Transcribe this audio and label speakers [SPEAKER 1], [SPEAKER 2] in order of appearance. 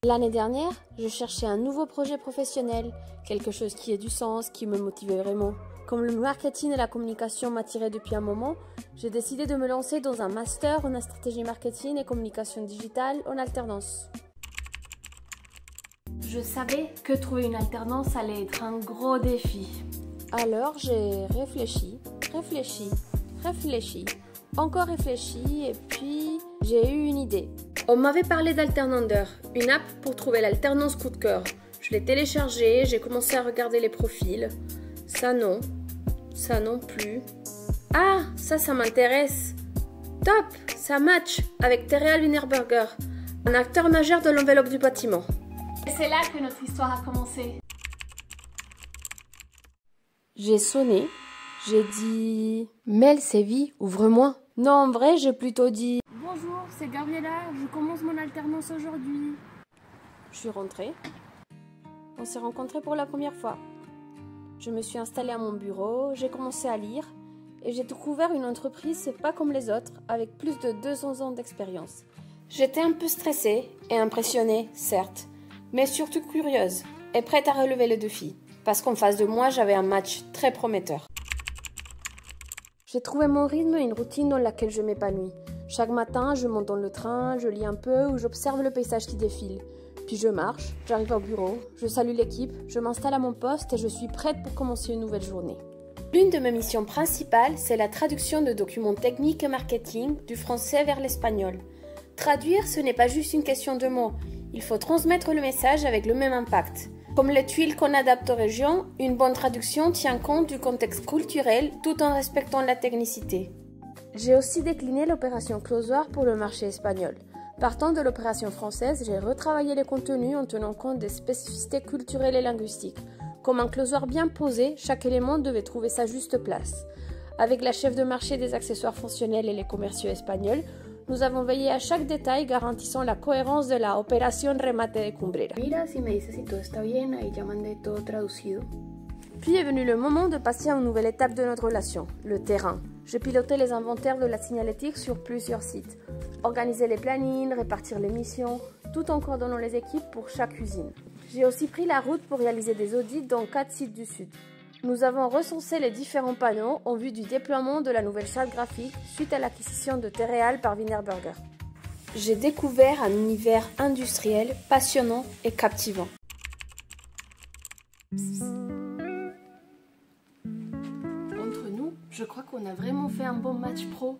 [SPEAKER 1] L'année dernière, je cherchais un nouveau projet professionnel, quelque chose qui ait du sens, qui me motivait vraiment. Comme le marketing et la communication m'attiraient depuis un moment, j'ai décidé de me lancer dans un master en stratégie marketing et communication digitale en alternance. Je savais que trouver une alternance allait être un gros défi. Alors j'ai réfléchi, encore réfléchi et puis j'ai eu une idée. On m'avait parlé d'Alternander, une app pour trouver l'alternance coup de cœur. Je l'ai téléchargée, j'ai commencé à regarder les profils. Ça non plus. Ah, ça m'intéresse. Top, ça match avec Terreal Wienerberger, un acteur majeur de l'enveloppe du bâtiment. Et c'est là que notre histoire a commencé. J'ai sonné, j'ai dit « Mel Séville, ouvre-moi ». Non, en vrai, j'ai plutôt dit « Bonjour, c'est Gabriella, je commence mon alternance aujourd'hui ». Je suis rentrée. On s'est rencontrés pour la première fois. Je me suis installée à mon bureau, j'ai commencé à lire et j'ai découvert une entreprise pas comme les autres, avec plus de 200 ans d'expérience. J'étais un peu stressée et impressionnée, certes, mais surtout curieuse et prête à relever le défi, parce qu'en face de moi, j'avais un match très prometteur. J'ai trouvé mon rythme et une routine dans laquelle je m'épanouis. Chaque matin, je monte dans le train, je lis un peu ou j'observe le paysage qui défile. Puis je marche, j'arrive au bureau, je salue l'équipe, je m'installe à mon poste et je suis prête pour commencer une nouvelle journée. L'une de mes missions principales, c'est la traduction de documents techniques et marketing du français vers l'espagnol. Traduire, ce n'est pas juste une question de mots, il faut transmettre le message avec le même impact. Comme les tuiles qu'on adapte aux régions, une bonne traduction tient compte du contexte culturel tout en respectant la technicité. J'ai aussi décliné l'opération Closoir pour le marché espagnol. Partant de l'opération française, j'ai retravaillé les contenus en tenant compte des spécificités culturelles et linguistiques. Comme un closoir bien posé, chaque élément devait trouver sa juste place. Avec la chef de marché des accessoires fonctionnels et les commerciaux espagnols, nous avons veillé à chaque détail garantissant la cohérence de la opération Remate de Cumbrera.
[SPEAKER 2] Mira si me dices si todo está bien, ahí ya mandé todo traducido.
[SPEAKER 1] Puis est venu le moment de passer à une nouvelle étape de notre relation, le terrain. Je pilotais les inventaires de la signalétique sur plusieurs sites, organiser les plannings, répartir les missions, tout en coordonnant les équipes pour chaque usine. J'ai aussi pris la route pour réaliser des audits dans 4 sites du Sud. Nous avons recensé les différents panneaux en vue du déploiement de la nouvelle charte graphique suite à l'acquisition de Terreal par Wienerberger. J'ai découvert un univers industriel passionnant et captivant. Entre nous, je crois qu'on a vraiment fait un bon match pro.